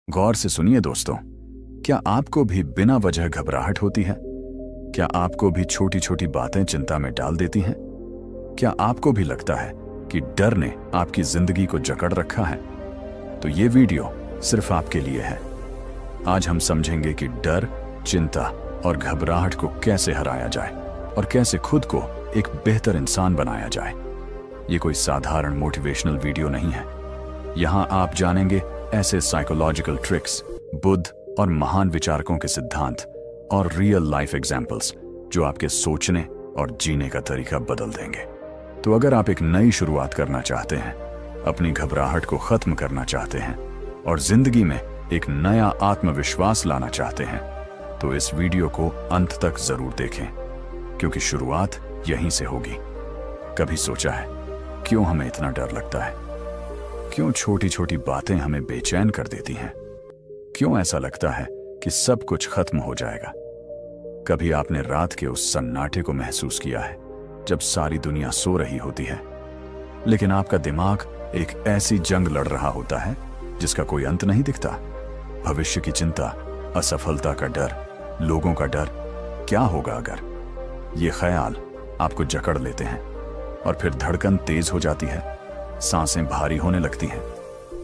गौर से सुनिए दोस्तों, क्या आपको भी बिना वजह घबराहट होती है? क्या आपको भी छोटी छोटी बातें चिंता में डाल देती हैं? क्या आपको भी लगता है कि डर ने आपकी जिंदगी को जकड़ रखा है? तो ये वीडियो सिर्फ आपके लिए है। आज हम समझेंगे कि डर, चिंता और घबराहट को कैसे हराया जाए और कैसे खुद को एक बेहतर इंसान बनाया जाए। ये कोई साधारण मोटिवेशनल वीडियो नहीं है। यहाँ आप जानेंगे ऐसे साइकोलॉजिकल ट्रिक्स, बुद्ध और महान विचारकों के सिद्धांत और रियल लाइफ एग्जाम्पल्स जो आपके सोचने और जीने का तरीका बदल देंगे। तो अगर आप एक नई शुरुआत करना चाहते हैं, अपनी घबराहट को खत्म करना चाहते हैं और जिंदगी में एक नया आत्मविश्वास लाना चाहते हैं, तो इस वीडियो को अंत तक जरूर देखें, क्योंकि शुरुआत यहीं से होगी। कभी सोचा है क्यों हमें इतना डर लगता है? क्यों छोटी छोटी बातें हमें बेचैन कर देती हैं? क्यों ऐसा लगता है कि सब कुछ खत्म हो जाएगा? कभी आपने रात के उस सन्नाटे को महसूस किया है जब सारी दुनिया सो रही होती है, लेकिन आपका दिमाग एक ऐसी जंग लड़ रहा होता है जिसका कोई अंत नहीं दिखता? भविष्य की चिंता, असफलता का डर, लोगों का डर, क्या होगा अगर? ये ख्याल आपको जकड़ लेते हैं और फिर धड़कन तेज हो जाती है, सांसें भारी होने लगती हैं,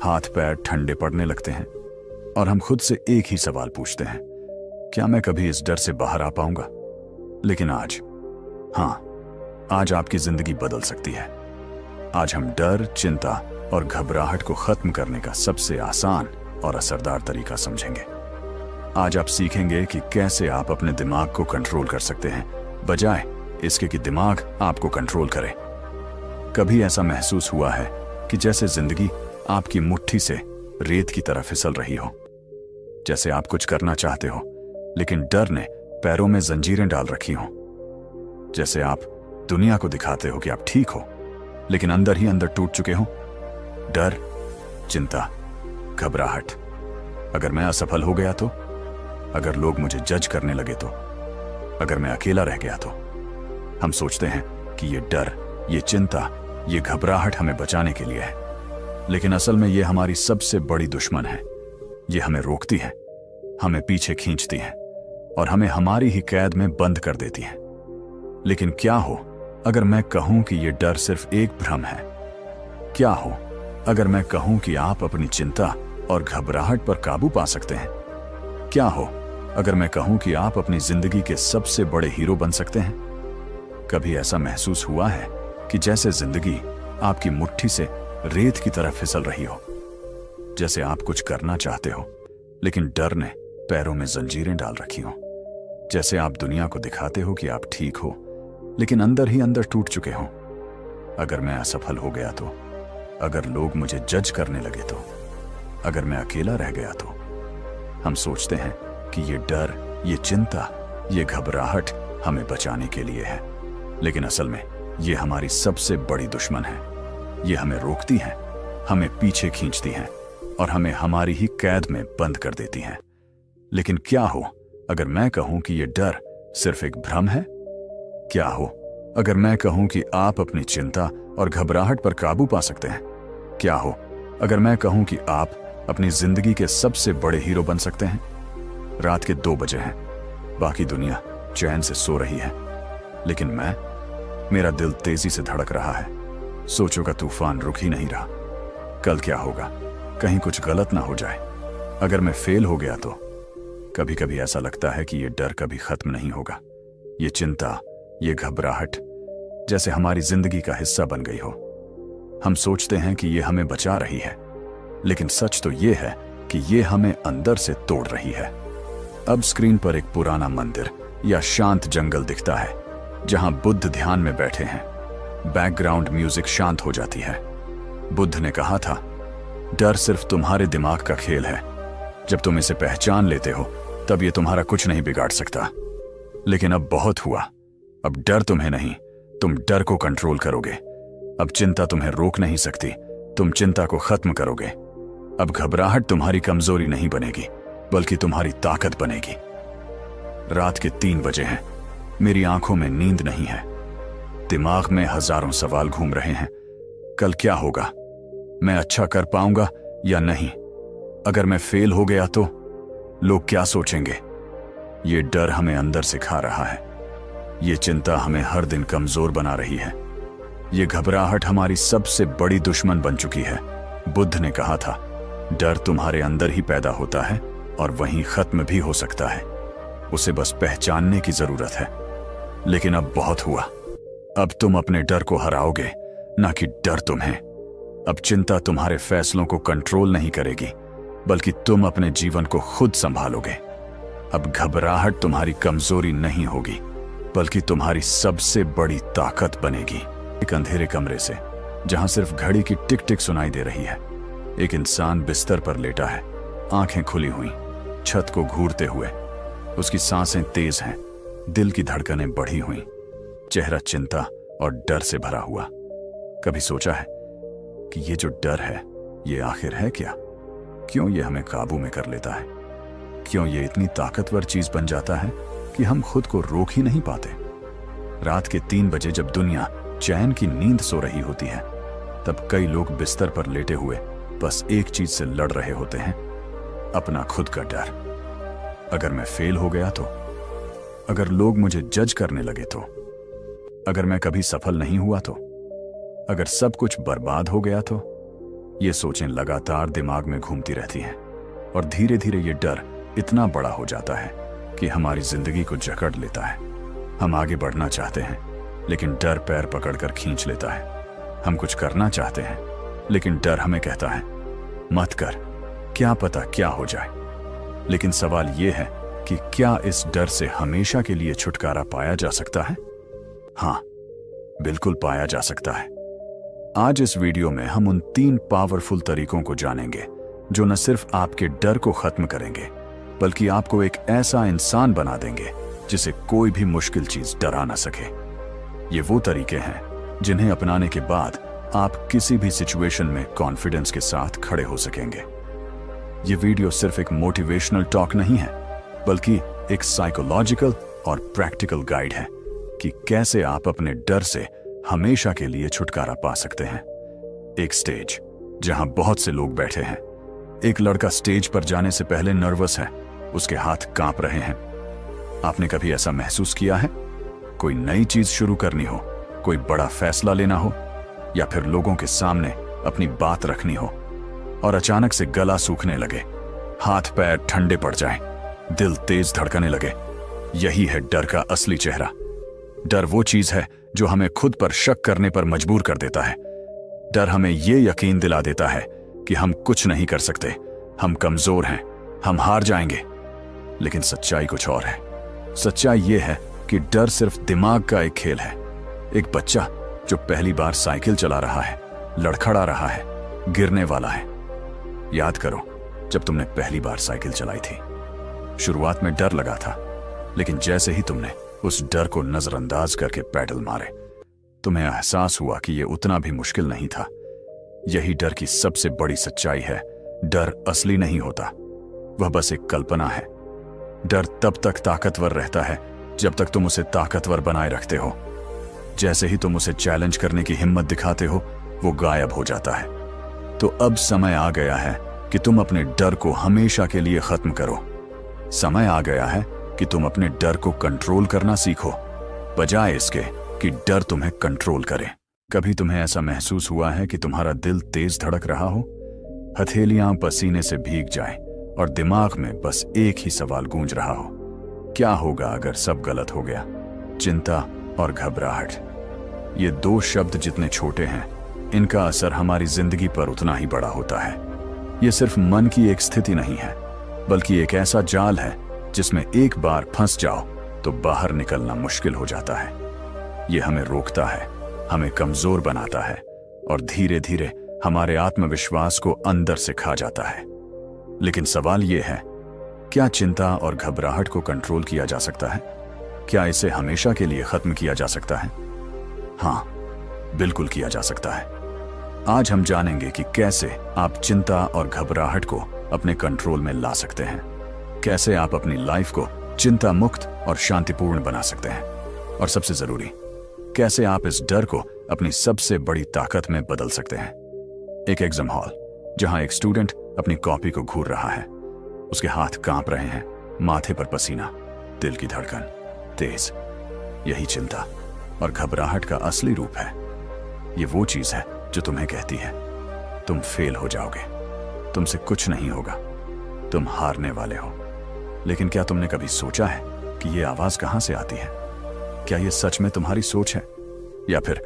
हाथ पैर ठंडे पड़ने लगते हैं और हम खुद से एक ही सवाल पूछते हैं, क्या मैं कभी इस डर से बाहर आ पाऊंगा? लेकिन आज, आज आपकी जिंदगी बदल सकती है। आज हम डर, चिंता और घबराहट को खत्म करने का सबसे आसान और असरदार तरीका समझेंगे। आज आप सीखेंगे कि कैसे आप अपने दिमाग को कंट्रोल कर सकते हैं, बजाय इसके कि दिमाग आपको कंट्रोल करे। कभी ऐसा महसूस हुआ है कि जैसे जिंदगी आपकी मुट्ठी से रेत की तरह फिसल रही हो? जैसे आप कुछ करना चाहते हो लेकिन डर ने पैरों में जंजीरें डाल रखी हो? जैसे आप दुनिया को दिखाते हो कि आप ठीक हो, लेकिन अंदर ही अंदर टूट चुके हो? डर, चिंता, घबराहट। अगर मैं असफल हो गया तो? अगर लोग मुझे जज करने लगे तो? अगर मैं अकेला रह गया तो? हम सोचते हैं कि ये डर, ये चिंता, ये घबराहट हमें बचाने के लिए है, लेकिन असल में ये हमारी सबसे बड़ी दुश्मन है। ये हमें रोकती है, हमें पीछे खींचती है और हमें हमारी ही कैद में बंद कर देती है। लेकिन क्या हो अगर मैं कहूं कि ये डर सिर्फ एक भ्रम है? क्या हो अगर मैं कहूं कि आप अपनी चिंता और घबराहट पर काबू पा सकते हैं? क्या हो अगर मैं कहूं कि आप अपनी जिंदगी के सबसे बड़े हीरो बन सकते हैं? कभी ऐसा महसूस हुआ है कि जैसे जिंदगी आपकी मुट्ठी से रेत की तरह फिसल रही हो? जैसे आप कुछ करना चाहते हो लेकिन डर ने पैरों में जंजीरें डाल रखी हो? जैसे आप दुनिया को दिखाते हो कि आप ठीक हो, लेकिन अंदर ही अंदर टूट चुके हो? अगर मैं असफल हो गया तो? अगर लोग मुझे जज करने लगे तो? अगर मैं अकेला रह गया तो? हम सोचते हैं कि ये डर, ये चिंता, ये घबराहट हमें बचाने के लिए है, लेकिन असल में ये हमारी सबसे बड़ी दुश्मन है। ये हमें रोकती है, हमें पीछे खींचती है और हमें हमारी ही कैद में बंद कर देती है। लेकिन क्या हो अगर मैं कहूं कि ये डर सिर्फ एक भ्रम है? क्या हो अगर मैं कहूं कि आप अपनी चिंता और घबराहट पर काबू पा सकते हैं? क्या हो अगर मैं कहूं कि आप अपनी जिंदगी के सबसे बड़े हीरो बन सकते हैं? रात के 2 बजे हैं, बाकी दुनिया चैन से सो रही है, लेकिन मेरा दिल तेजी से धड़क रहा है। सोचों का तूफान रुक ही नहीं रहा। कल क्या होगा? कहीं कुछ गलत ना हो जाए। अगर मैं फेल हो गया तो? कभी कभी ऐसा लगता है कि ये डर कभी खत्म नहीं होगा। ये चिंता, ये घबराहट जैसे हमारी जिंदगी का हिस्सा बन गई हो। हम सोचते हैं कि ये हमें बचा रही है, लेकिन सच तो ये है कि ये हमें अंदर से तोड़ रही है। अब स्क्रीन पर एक पुराना मंदिर या शांत जंगल दिखता है जहां बुद्ध ध्यान में बैठे हैं। बैकग्राउंड म्यूजिक शांत हो जाती है। बुद्ध ने कहा था, डर सिर्फ तुम्हारे दिमाग का खेल है। जब तुम इसे पहचान लेते हो तब ये तुम्हारा कुछ नहीं बिगाड़ सकता। लेकिन अब बहुत हुआ। अब डर तुम्हें नहीं, तुम डर को कंट्रोल करोगे। अब चिंता तुम्हें रोक नहीं सकती, तुम चिंता को खत्म करोगे। अब घबराहट तुम्हारी कमजोरी नहीं बनेगी, बल्कि तुम्हारी ताकत बनेगी। रात के 3 बजे हैं, मेरी आंखों में नींद नहीं है, दिमाग में हजारों सवाल घूम रहे हैं। कल क्या होगा? मैं अच्छा कर पाऊंगा या नहीं? अगर मैं फेल हो गया तो लोग क्या सोचेंगे? ये डर हमें अंदर से खा रहा है। ये चिंता हमें हर दिन कमजोर बना रही है। ये घबराहट हमारी सबसे बड़ी दुश्मन बन चुकी है। बुद्ध ने कहा था, डर तुम्हारे अंदर ही पैदा होता है और वहीं खत्म भी हो सकता है। उसे बस पहचानने की जरूरत है। लेकिन अब बहुत हुआ। अब तुम अपने डर को हराओगे, ना कि डर तुम्हें। अब चिंता तुम्हारे फैसलों को कंट्रोल नहीं करेगी, बल्कि तुम अपने जीवन को खुद संभालोगे। अब घबराहट तुम्हारी कमजोरी नहीं होगी, बल्कि तुम्हारी सबसे बड़ी ताकत बनेगी। एक अंधेरे कमरे से, जहां सिर्फ घड़ी की टिक टिक सुनाई दे रही है, एक इंसान बिस्तर पर लेटा है, आंखें खुली हुई, छत को घूरते हुए। उसकी सांसें तेज हैं, दिल की धड़कनें बढ़ी हुई, चेहरा चिंता और डर से भरा हुआ। कभी सोचा है कि ये जो डर है, ये आखिर है क्या? क्यों ये हमें काबू में कर लेता है? क्यों ये इतनी ताकतवर चीज बन जाता है कि हम खुद को रोक ही नहीं पाते? रात के 3 बजे जब दुनिया चैन की नींद सो रही होती है, तब कई लोग बिस्तर पर लेटे हुए बस एक चीज से लड़ रहे होते हैं, अपना खुद का डर। अगर मैं फेल हो गया तो? अगर लोग मुझे जज करने लगे तो? अगर मैं कभी सफल नहीं हुआ तो? अगर सब कुछ बर्बाद हो गया तो? ये सोचें लगातार दिमाग में घूमती रहती हैं, और धीरे धीरे ये डर इतना बड़ा हो जाता है कि हमारी जिंदगी को जकड़ लेता है। हम आगे बढ़ना चाहते हैं, लेकिन डर पैर पकड़कर खींच लेता है। हम कुछ करना चाहते हैं, लेकिन डर हमें कहता है, मत कर, क्या पता क्या हो जाए। लेकिन सवाल यह है कि क्या इस डर से हमेशा के लिए छुटकारा पाया जा सकता है? हाँ, बिल्कुल पाया जा सकता है। आज इस वीडियो में हम उन 3 पावरफुल तरीकों को जानेंगे जो न सिर्फ आपके डर को खत्म करेंगे, बल्कि आपको एक ऐसा इंसान बना देंगे जिसे कोई भी मुश्किल चीज डरा ना सके। ये वो तरीके हैं जिन्हें अपनाने के बाद आप किसी भी सिचुएशन में कॉन्फिडेंस के साथ खड़े हो सकेंगे। ये वीडियो सिर्फ एक मोटिवेशनल टॉक नहीं है, बल्कि एक साइकोलॉजिकल और प्रैक्टिकल गाइड है कि कैसे आप अपने डर से हमेशा के लिए छुटकारा पा सकते हैं। एक स्टेज जहां बहुत से लोग बैठे हैं। एक लड़का स्टेज पर जाने से पहले नर्वस है, उसके हाथ कांप रहे हैं। आपने कभी ऐसा महसूस किया है? कोई नई चीज शुरू करनी हो, कोई बड़ा फैसला लेना हो, या फिर लोगों के सामने अपनी बात रखनी हो, और अचानक से गला सूखने लगे, हाथ पैर ठंडे पड़ जाएं, दिल तेज धड़कने लगे। यही है डर का असली चेहरा। डर वो चीज है जो हमें खुद पर शक करने पर मजबूर कर देता है। डर हमें यह यकीन दिला देता है कि हम कुछ नहीं कर सकते, हम कमजोर हैं, हम हार जाएंगे। लेकिन सच्चाई कुछ और है। सच्चाई यह है कि डर सिर्फ दिमाग का एक खेल है। एक बच्चा जो पहली बार साइकिल चला रहा है, लड़खड़ा रहा है, गिरने वाला है। याद करो जब तुमने पहली बार साइकिल चलाई थी। शुरुआत में डर लगा था, लेकिन जैसे ही तुमने उस डर को नजरअंदाज करके पैडल मारे, तुम्हें एहसास हुआ कि यह उतना भी मुश्किल नहीं था। यही डर की सबसे बड़ी सच्चाई है। डर असली नहीं होता, वह बस एक कल्पना है। डर तब तक ताकतवर रहता है जब तक तुम उसे ताकतवर बनाए रखते हो। जैसे ही तुम उसे चैलेंज करने की हिम्मत दिखाते हो, वो गायब हो जाता है। तो अब समय आ गया है कि तुम अपने डर को हमेशा के लिए खत्म करो। समय आ गया है कि तुम अपने डर को कंट्रोल करना सीखो, बजाय इसके कि डर तुम्हें कंट्रोल करे। कभी तुम्हें ऐसा महसूस हुआ है कि तुम्हारा दिल तेज धड़क रहा हो, हथेलियां पसीने से भीग जाएं, और दिमाग में बस एक ही सवाल गूंज रहा हो, क्या होगा अगर सब गलत हो गया? चिंता और घबराहट, ये 2 शब्द जितने छोटे हैं, इनका असर हमारी जिंदगी पर उतना ही बड़ा होता है। ये सिर्फ मन की एक स्थिति नहीं है, बल्कि एक ऐसा जाल है जिसमें एक बार फंस जाओ तो बाहर निकलना मुश्किल हो जाता है। ये हमें रोकता है, हमें कमजोर बनाता है, और धीरे धीरे हमारे आत्मविश्वास को अंदर से खा जाता है। लेकिन सवाल यह है, क्या चिंता और घबराहट को कंट्रोल किया जा सकता है? क्या इसे हमेशा के लिए खत्म किया जा सकता है? हाँ, बिल्कुल किया जा सकता है। आज हम जानेंगे कि कैसे आप चिंता और घबराहट को अपने कंट्रोल में ला सकते हैं, कैसे आप अपनी लाइफ को चिंता मुक्त और शांतिपूर्ण बना सकते हैं, और सबसे जरूरी, कैसे आप इस डर को अपनी सबसे बड़ी ताकत में बदल सकते हैं। एक एग्जाम हॉल जहां एक स्टूडेंट अपनी कॉपी को घूर रहा है। उसके हाथ कांप रहे हैं, माथे पर पसीना, दिल की धड़कन तेज। यही चिंता और घबराहट का असली रूप है। ये वो चीज है जो तुम्हें कहती है तुम फेल हो जाओगे, तुमसे कुछ नहीं होगा, तुम हारने वाले हो। लेकिन क्या तुमने कभी सोचा है कि ये आवाज कहां से आती है? क्या ये सच में तुम्हारी सोच है या फिर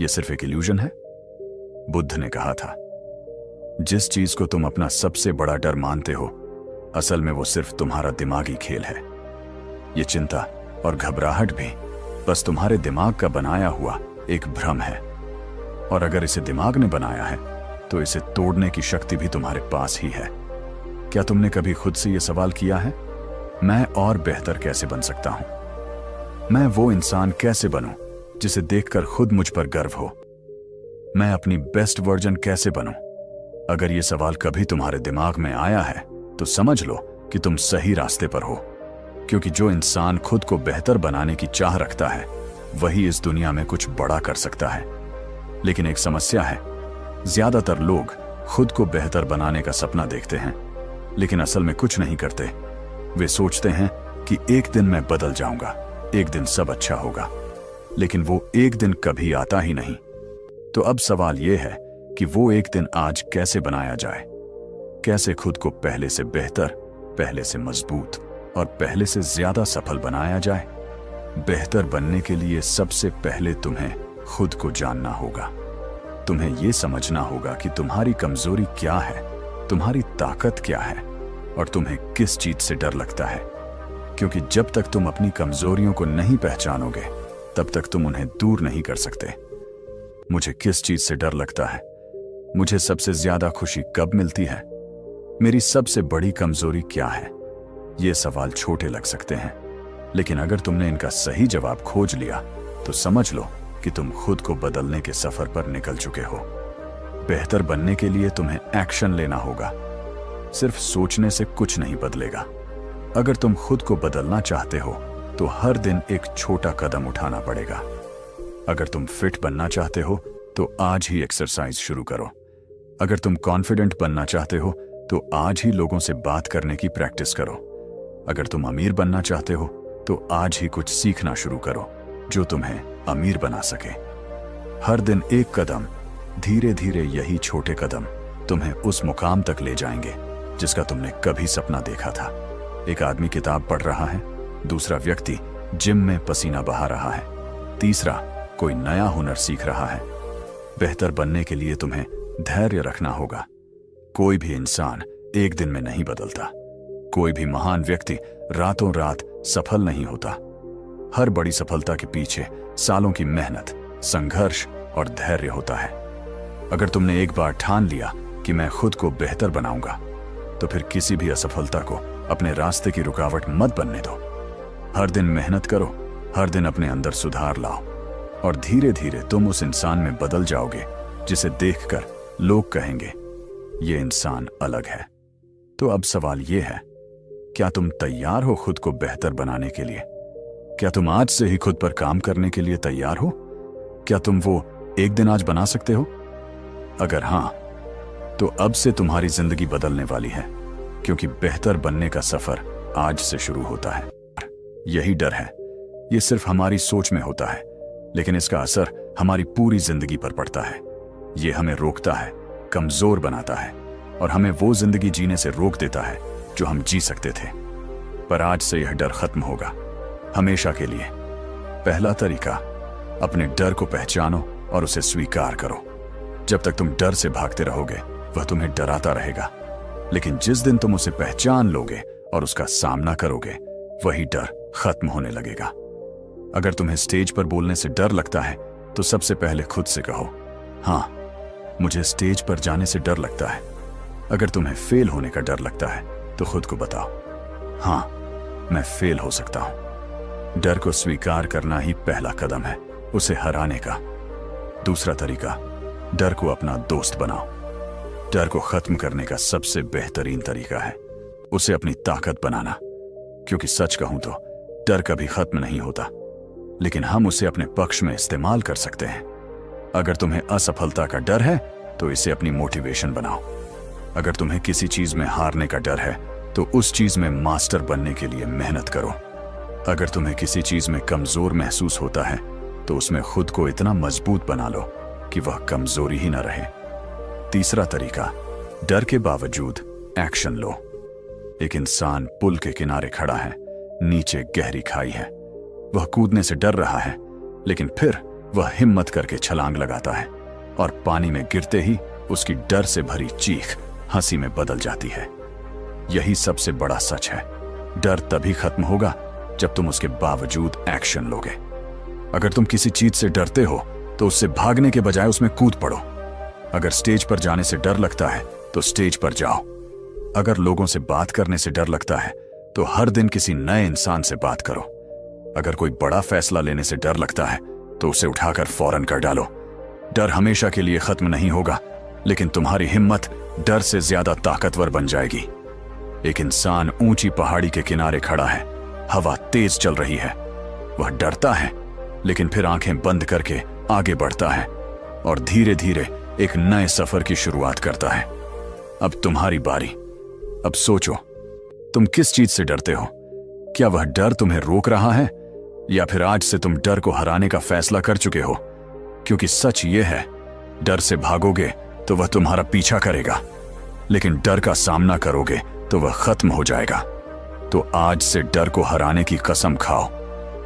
ये सिर्फ एक इल्यूजन है? बुद्ध ने कहा था, जिस चीज को तुम अपना सबसे बड़ा डर मानते हो, असल में वो सिर्फ तुम्हारा दिमागी खेल है। ये चिंता और घबराहट भी बस तुम्हारे दिमाग का बनाया हुआ एक भ्रम है। और अगर इसे दिमाग ने बनाया है तो इसे तोड़ने की शक्ति भी तुम्हारे पास ही है। क्या तुमने कभी खुद से यह सवाल किया है, मैं और बेहतर कैसे बन सकता हूं? मैं वो इंसान कैसे बनूं जिसे देखकर खुद मुझ पर गर्व हो? मैं अपनी बेस्ट वर्जन कैसे बनूं? अगर यह सवाल कभी तुम्हारे दिमाग में आया है तो समझ लो कि तुम सही रास्ते पर हो। क्योंकि जो इंसान खुद को बेहतर बनाने की चाह रखता है वही इस दुनिया में कुछ बड़ा कर सकता है। लेकिन एक समस्या है, ज्यादातर लोग खुद को बेहतर बनाने का सपना देखते हैं लेकिन असल में कुछ नहीं करते। वे सोचते हैं कि एक दिन मैं बदल जाऊंगा, एक दिन सब अच्छा होगा, लेकिन वो एक दिन कभी आता ही नहीं। तो अब सवाल यह है कि वो एक दिन आज कैसे बनाया जाए? कैसे खुद को पहले से बेहतर, पहले से मजबूत और पहले से ज्यादा सफल बनाया जाए? बेहतर बनने के लिए सबसे पहले तुम्हें खुद को जानना होगा। तुम्हें यह समझना होगा कि तुम्हारी कमजोरी क्या है, तुम्हारी ताकत क्या है और तुम्हें किस चीज से डर लगता है। क्योंकि जब तक तुम अपनी कमजोरियों को नहीं पहचानोगे तब तक तुम उन्हें दूर नहीं कर सकते। मुझे किस चीज से डर लगता है? मुझे सबसे ज्यादा खुशी कब मिलती है? मेरी सबसे बड़ी कमजोरी क्या है? ये सवाल छोटे लग सकते हैं, लेकिन अगर तुमने इनका सही जवाब खोज लिया तो समझ लो कि तुम खुद को बदलने के सफर पर निकल चुके हो। बेहतर बनने के लिए तुम्हें एक्शन लेना होगा। सिर्फ सोचने से कुछ नहीं बदलेगा। अगर तुम खुद को बदलना चाहते हो तो हर दिन एक छोटा कदम उठाना पड़ेगा। अगर तुम फिट बनना चाहते हो तो आज ही एक्सरसाइज शुरू करो। अगर तुम कॉन्फिडेंट बनना चाहते हो तो आज ही लोगों से बात करने की प्रैक्टिस करो। अगर तुम अमीर बनना चाहते हो तो आज ही कुछ सीखना शुरू करो जो तुम्हें अमीर बना सके। हर दिन एक कदम, धीरे धीरे यही छोटे कदम तुम्हें उस मुकाम तक ले जाएंगे जिसका तुमने कभी सपना देखा था। एक आदमी किताब पढ़ रहा है, दूसरा व्यक्ति जिम में पसीना बहा रहा है, तीसरा कोई नया हुनर सीख रहा है। बेहतर बनने के लिए तुम्हें धैर्य रखना होगा। कोई भी इंसान एक दिन में नहीं बदलता। कोई भी महान व्यक्ति रातों रात सफल नहीं होता। हर बड़ी सफलता के पीछे सालों की मेहनत, संघर्ष और धैर्य होता है। अगर तुमने एक बार ठान लिया कि मैं खुद को बेहतर बनाऊंगा तो फिर किसी भी असफलता को अपने रास्ते की रुकावट मत बनने दो। हर दिन मेहनत करो, हर दिन अपने अंदर सुधार लाओ और धीरे धीरे तुम उस इंसान में बदल जाओगे जिसे देखकर लोग कहेंगे ये इंसान अलग है। तो अब सवाल ये है, क्या तुम तैयार हो खुद को बेहतर बनाने के लिए? क्या तुम आज से ही खुद पर काम करने के लिए तैयार हो? क्या तुम वो एक दिन आज बना सकते हो? अगर हां, तो अब से तुम्हारी जिंदगी बदलने वाली है, क्योंकि बेहतर बनने का सफर आज से शुरू होता है। यही डर है, ये सिर्फ हमारी सोच में होता है, लेकिन इसका असर हमारी पूरी जिंदगी पर पड़ता है। ये हमें रोकता है, कमजोर बनाता है और हमें वो जिंदगी जीने से रोक देता है जो हम जी सकते थे। पर आज से यह डर खत्म होगा, हमेशा के लिए। पहला तरीका, अपने डर को पहचानो और उसे स्वीकार करो। जब तक तुम डर से भागते रहोगे वह तुम्हें डराता रहेगा, लेकिन जिस दिन तुम उसे पहचान लोगे और उसका सामना करोगे वही डर खत्म होने लगेगा। अगर तुम्हें स्टेज पर बोलने से डर लगता है तो सबसे पहले खुद से कहो, हां, मुझे स्टेज पर जाने से डर लगता है। अगर तुम्हें फेल होने का डर लगता है तो खुद को बताओ, हां, मैं फेल हो सकता हूं। डर को स्वीकार करना ही पहला कदम है उसे हराने का। दूसरा तरीका, डर को अपना दोस्त बनाओ। डर को खत्म करने का सबसे बेहतरीन तरीका है उसे अपनी ताकत बनाना। क्योंकि सच कहूं तो डर कभी खत्म नहीं होता, लेकिन हम उसे अपने पक्ष में इस्तेमाल कर सकते हैं। अगर तुम्हें असफलता का डर है तो इसे अपनी मोटिवेशन बनाओ। अगर तुम्हें किसी चीज में हारने का डर है तो उस चीज में मास्टर बनने के लिए मेहनत करो। अगर तुम्हें किसी चीज में कमजोर महसूस होता है तो उसमें खुद को इतना मजबूत बना लो कि वह कमजोरी ही न रहे। तीसरा तरीका, डर के बावजूद एक्शन लो। एक इंसान पुल के किनारे खड़ा है, नीचे गहरी खाई है। वह कूदने से डर रहा है, लेकिन फिर वह हिम्मत करके छलांग लगाता है और पानी में गिरते ही उसकी डर से भरी चीख हंसी में बदल जाती है। यही सबसे बड़ा सच है। डर तभी खत्म होगा जब तुम उसके बावजूद एक्शन लोगे। अगर तुम किसी चीज से डरते हो तो उससे भागने के बजाय उसमें कूद पड़ो। अगर स्टेज पर जाने से डर लगता है तो स्टेज पर जाओ। अगर लोगों से बात करने से डर लगता है तो हर दिन किसी नए इंसान से बात करो। अगर कोई बड़ा फैसला लेने से डर लगता है तो उसे उठाकर फौरन कर डालो। डर हमेशा के लिए खत्म नहीं होगा, लेकिन तुम्हारी हिम्मत डर से ज्यादा ताकतवर बन जाएगी। एक इंसान ऊंची पहाड़ी के किनारे खड़ा है, हवा तेज चल रही है। वह डरता है, लेकिन फिर आंखें बंद करके आगे बढ़ता है और धीरे धीरे एक नए सफर की शुरुआत करता है। अब तुम्हारी बारी। अब सोचो, तुम किस चीज से डरते हो? क्या वह डर तुम्हें रोक रहा है, या फिर आज से तुम डर को हराने का फैसला कर चुके हो? क्योंकि सच यह है, डर से भागोगे तो वह तुम्हारा पीछा करेगा, लेकिन डर का सामना करोगे तो वह खत्म हो जाएगा। तो आज से डर को हराने की कसम खाओ,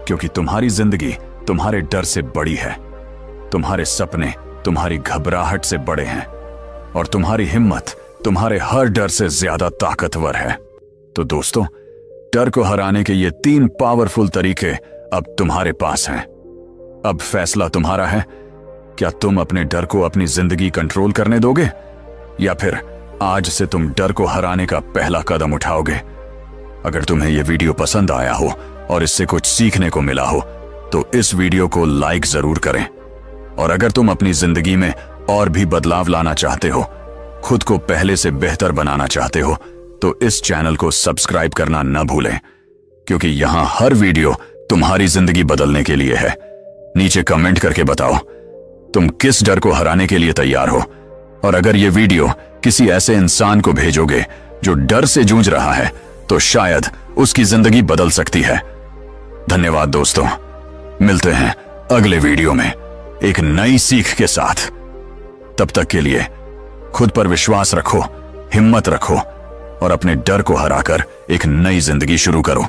क्योंकि तुम्हारी जिंदगी तुम्हारे डर से बड़ी है। तुम्हारे सपने तुम्हारी घबराहट से बड़े हैं और तुम्हारी हिम्मत तुम्हारे हर डर से ज्यादा ताकतवर है। तो दोस्तों, डर को हराने के ये 3 पावरफुल तरीके अब तुम्हारे पास हैं। अब फैसला तुम्हारा है। क्या तुम अपने डर को अपनी जिंदगी कंट्रोल करने दोगे, या फिर आज से तुम डर को हराने का पहला कदम उठाओगे? अगर तुम्हें यह वीडियो पसंद आया हो और इससे कुछ सीखने को मिला हो तो इस वीडियो को लाइक जरूर करें। और अगर तुम अपनी जिंदगी में और भी बदलाव लाना चाहते हो, खुद को पहले से बेहतर बनाना चाहते हो, तो इस चैनल को सब्सक्राइब करना न भूलें, क्योंकि यहां हर वीडियो तुम्हारी जिंदगी बदलने के लिए है। नीचे कमेंट करके बताओ तुम किस डर को हराने के लिए तैयार हो, और अगर यह वीडियो किसी ऐसे इंसान को भेजोगे जो डर से जूझ रहा है तो शायद उसकी जिंदगी बदल सकती है। धन्यवाद दोस्तों, मिलते हैं अगले वीडियो में एक नई सीख के साथ। तब तक के लिए खुद पर विश्वास रखो, हिम्मत रखो और अपने डर को हराकर एक नई जिंदगी शुरू करो।